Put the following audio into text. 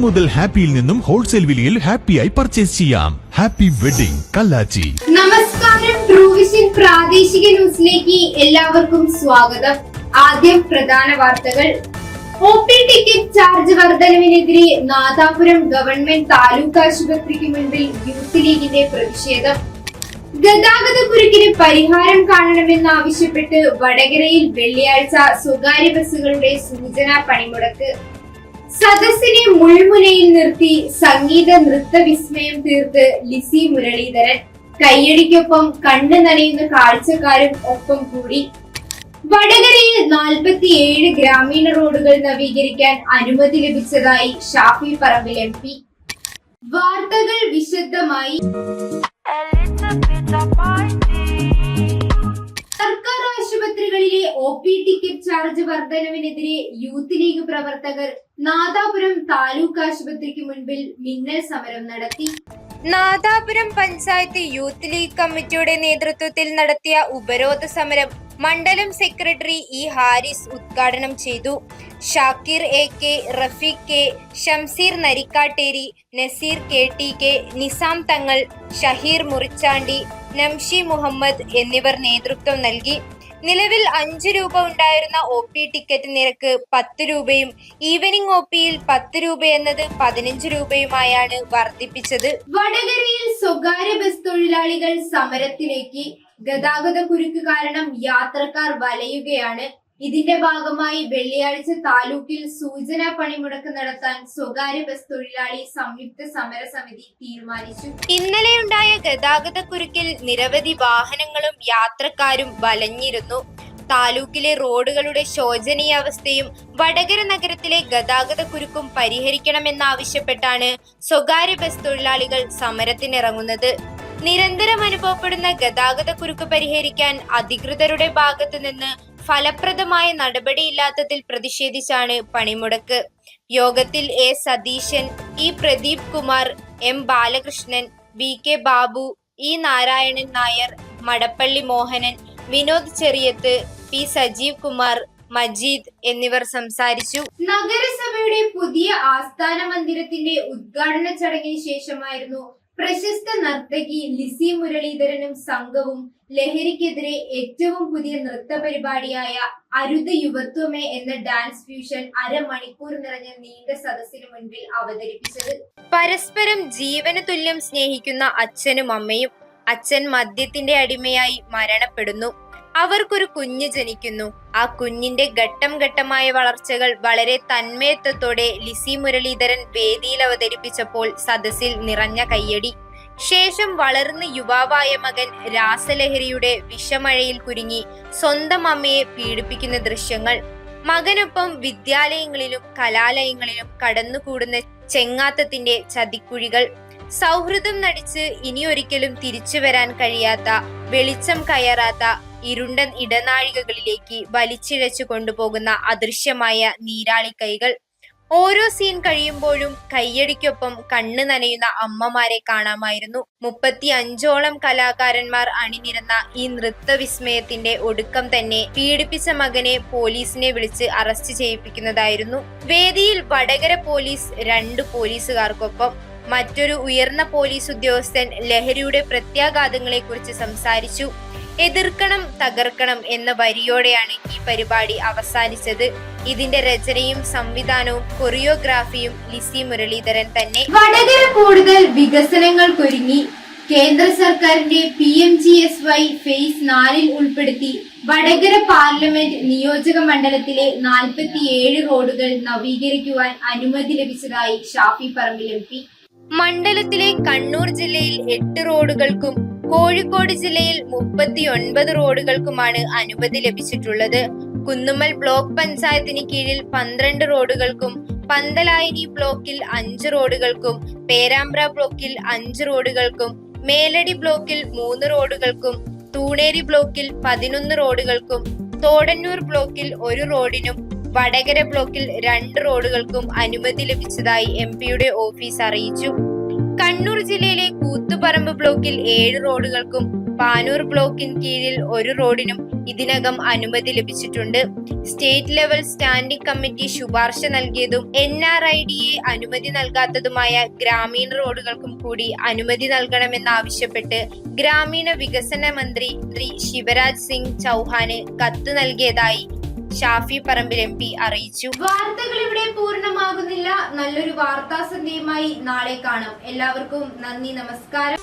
മുതൽ ഹാപ്പിയിൽ നിന്നും ഹോൾസെയിൽ വിലയിൽ ഹാപ്പിയായി പർച്ചേസ് ചെയ്യാം. Happy wedding Kallachi. നമസ്കാരം, ട്രൂവിഷൻ പ്രാദേശിക ന്യൂസിലേക്ക് എല്ലാവർക്കും സ്വാഗതം. ആദ്യം പ്രധാന വാർത്തകൾ. OP ടിക്കറ്റ് ചാർജ് വർധനവിനെതിരെ നാദാപുരം ഗവൺമെന്റ് താലൂക്ക് ആശുപത്രിക്ക് മുൻപിൽ യൂത്ത് ലീഗിന്റെ പ്രതിഷേധം. ഗതാഗത കുരുക്കിന് പരിഹാരം കാണണമെന്നാവശ്യപ്പെട്ട് വടകരയിൽ വെള്ളിയാഴ്ച സ്വകാര്യ ബസ്സുകളുടെ സൂചനാ പണിമുടക്ക്. സദസ്സിനെ മുൾമുനയിൽ നിർത്തി സംഗീത നൃത്ത വിസ്മയം തീർത്ത് ലിസി മുരളീധരൻ. കയ്യടിക്കൊപ്പം കണ്ണു നനയുന്ന കാഴ്ചക്കാരും ഒപ്പം കൂടി. വടകരയിൽ 47 ഗ്രാമീണ റോഡുകൾ നവീകരിക്കാൻ അനുമതി ലഭിച്ചതായി ഷാഫി പറമ്പിൽ MP. വാർത്തകൾ വിശദമായി. സർക്കാർ ആശുപത്രികളിലെ OP ടിക്കറ്റ് ചാർജ് വർധനവിനെതിരെ യൂത്ത് ലീഗ് പ്രവർത്തകർ നാദാപുരം താലൂക്ക് ആശുപത്രിക്ക് മുൻപിൽ മിന്നൽ സമരം നടത്തി. നാദാപുരം പഞ്ചായത്ത് യൂത്ത് ലീഗ് കമ്മിറ്റിയുടെ നേതൃത്വത്തിൽ നടത്തിയ ഉപരോധ സമരം മണ്ഡലം സെക്രട്ടറി E. ഹാരിസ് ഉദ്ഘാടനം ചെയ്തു. Shakir AK, Rafeeq K, Shamseer Narikkatteri, Naseer KTK, Nizam തങ്ങൾ, ഷഹീർ മുറിച്ചാണ്ടി, നംഷി മുഹമ്മദ് എന്നിവർ നേതൃത്വം നൽകി. നിലവിൽ 5 രൂപ ഉണ്ടായിരുന്ന OP ടിക്കറ്റ് നിരക്ക് 10 രൂപയും ഈവനിംഗ് OPയിൽ 10 രൂപ എന്നത് 15 രൂപയുമായാണ് വർദ്ധിപ്പിച്ചത്. വടകരയിൽ സ്വകാര്യ ബസ് തൊഴിലാളികൾ സമരത്തിലേക്ക്. ഗതാഗത കുരുക്ക് കാരണം യാത്രക്കാർ വലയുകയാണ്. ഇതിന്റെ ഭാഗമായി വെള്ളിയാഴ്ച താലൂക്കിൽ സൂചനാ പണിമുടക്ക് നടത്താൻ സ്വകാര്യ ബസ് തൊഴിലാളി സംയുക്ത സമരസമിതി തീരുമാനിച്ചു. ഇന്നലെയുണ്ടായ ഗതാഗത കുരുക്കിൽ നിരവധി വാഹനങ്ങളും യാത്രക്കാരും വലഞ്ഞിരുന്നു. താലൂക്കിലെ റോഡുകളുടെ ശോചനീയ അവസ്ഥയും വടകര നഗരത്തിലെ ഗതാഗത കുരുക്കും പരിഹരിക്കണമെന്നാവശ്യപ്പെട്ടാണ് സ്വകാര്യ ബസ് തൊഴിലാളികൾ സമരത്തിനിറങ്ങുന്നത്. നിരന്തരം അനുഭവപ്പെടുന്ന ഗതാഗത കുരുക്ക് പരിഹരിക്കാൻ അധികൃതരുടെ ഭാഗത്തു നിന്ന് ഫലപ്രദമായ നടപടിയില്ലാത്തതിൽ പ്രതിഷേധിച്ചാണ് പണിമുടക്ക്. യോഗത്തിൽ A. Satheesan, E. Pradeep Kumar, M. Balakrishnan, VK Babu, E. Narayanan Nair, Madappally Mohanan, Vinod Cheriyath, P. Sajeev Kumar, Majeed എന്നിവർ സംസാരിച്ചു. നഗരസഭയുടെ പുതിയ ആസ്ഥാന മന്ദിരത്തിന്റെ ഉദ്ഘാടന ചടങ്ങിന് ശേഷമായിരുന്നു പ്രശസ്ത നർത്തകി ലിസി മുരളീധരനും സംഘവും ലഹരിക്കെതിരെ ഏറ്റവും പുതിയ നൃത്ത പരിപാടിയായ അരുത് യുവത്വമേ എന്ന ഡാൻസ് ഫ്യൂഷൻ അരമണിക്കൂർ നിറഞ്ഞ നീണ്ട സദസ്സിന് മുൻപിൽ അവതരിപ്പിച്ചത്. പരസ്പരം ജീവന് തുല്യം സ്നേഹിക്കുന്ന അച്ഛനും അമ്മയും. അച്ഛൻ മദ്യത്തിന്റെ അടിമയായി മരണപ്പെടുന്നു. അവർക്കൊരു കുഞ്ഞ് ജനിക്കുന്നു. ആ കുഞ്ഞിന്റെ ഘട്ടം ഘട്ടമായ വളർച്ചകൾ വളരെ തന്മയത്വത്തോടെ ലിസി മുരളീധരൻ വേദിയിൽ അവതരിപ്പിച്ചപ്പോൾ സദസ്സിൽ നിറഞ്ഞ കയ്യടി. ശേഷം വളർന്ന് യുവാവായ മകൻ രാസലഹരിയുടെ വിഷമഴയിൽ കുരുങ്ങി സ്വന്തം അമ്മയെ പീഡിപ്പിക്കുന്ന ദൃശ്യങ്ങൾ. മകനൊപ്പം വിദ്യാലയങ്ങളിലും കലാലയങ്ങളിലും കടന്നുകൂടുന്ന ചെങ്ങാത്തത്തിന്റെ ചതിക്കുഴികൾ. സൗഹൃദം നടിച്ച് ഇനിയൊരിക്കലും തിരിച്ചു വരാൻ കഴിയാത്ത, വെളിച്ചം കയറാത്ത ഇരുണ്ട ഇടനാഴികകളിലേക്ക് വലിച്ചിഴച്ചു കൊണ്ടുപോകുന്ന അദൃശ്യമായ നീരാളിക്കൈകൾ. ഓരോ സീൻ കഴിയുമ്പോഴും കയ്യടിക്കൊപ്പം കണ്ണ് നനയുന്ന അമ്മമാരെ കാണാമായിരുന്നു. 35ഓളം കലാകാരന്മാർ അണിനിരന്ന ഈ നൃത്ത വിസ്മയത്തിന്റെ ഒടുക്കം തന്നെ പീഡിപ്പിച്ച മകനെ പോലീസിനെ വിളിച്ച് അറസ്റ്റ് ചെയ്യിപ്പിക്കുന്നതായിരുന്നു. വേദിയിൽ വടകര പോലീസ് 2 പോലീസുകാർക്കൊപ്പം. മറ്റൊരു ഉയർന്ന പോലീസ് ഉദ്യോഗസ്ഥൻ ലഹരിയുടെ പ്രത്യാഘാതങ്ങളെ കുറിച്ച് സംസാരിച്ചു. എതിർക്കണം തകർക്കണം എന്ന വരിയോടെയാണ് ഈ പരിപാടി അവസാനിച്ചത്. ഇതിന്റെ രചനയും സംവിധാനവും കൊറിയോഗ്രാഫിയും ലിസി മുരളീധരൻ തന്നെ. വടകര കൂടുതൽ വികസനങ്ങൾക്കൊരുങ്ങി. കേന്ദ്ര സർക്കാരിന്റെ PMGSY ഫേസ് 4 ഉൾപ്പെടുത്തി വടകര പാർലമെന്റ് നിയോജക മണ്ഡലത്തിലെ 47 റോഡുകൾ നവീകരിക്കുവാൻ അനുമതി ലഭിച്ചതായി ഷാഫി പറമ്പിൽ MP. മണ്ഡലത്തിലെ കണ്ണൂർ ജില്ലയിൽ 8 റോഡുകൾക്കും കോഴിക്കോട് ജില്ലയിൽ 39 റോഡുകൾക്കുമാണ് അനുമതി ലഭിച്ചിട്ടുള്ളത്. കുന്നുമ്മൽ ബ്ലോക്ക് പഞ്ചായത്തിന് കീഴിൽ 12 റോഡുകൾക്കും പന്തലായനി ബ്ലോക്കിൽ 5 റോഡുകൾക്കും പേരാമ്പ്ര ബ്ലോക്കിൽ 5 റോഡുകൾക്കും മേലടി ബ്ലോക്കിൽ 3 റോഡുകൾക്കും തൂണേരി ബ്ലോക്കിൽ 11 റോഡുകൾക്കും തോടന്നൂർ ബ്ലോക്കിൽ 1 റോഡിനും വടകര ബ്ലോക്കിൽ 2 റോഡുകൾക്കും അനുമതി ലഭിച്ചതായി MP-യുടെ ഓഫീസ് അറിയിച്ചു. കണ്ണൂർ ജില്ലയിലെ കൂത്തുപറമ്പ് ബ്ലോക്കിൽ 7 റോഡുകൾക്കും പാനൂർ ബ്ലോക്കിന് കീഴിൽ ഒരു റോഡിനും ഇതിനകം അനുമതി ലഭിച്ചിട്ടുണ്ട്. സ്റ്റേറ്റ് ലെവൽ സ്റ്റാൻഡിംഗ് കമ്മിറ്റി ശുപാർശ നൽകിയതും NRIDA അനുമതി നൽകാത്തതുമായ ഗ്രാമീണ റോഡുകൾക്കും കൂടി അനുമതി നൽകണമെന്നാവശ്യപ്പെട്ട് ഗ്രാമീണ വികസന മന്ത്രി ശിവരാജ് സിംഗ് ചൗഹാന് കത്ത് നൽകിയതായി ഷാഫി പറമ്പിൽ MP അറിയിച്ചു. വാർത്തകൾ ഇവിടെ പൂർണ്ണമാകുന്നില്ല. നല്ലൊരു വാർത്താ സന്ധ്യയുമായി നാളെ കാണാം. എല്ലാവർക്കും നന്ദി, നമസ്കാരം.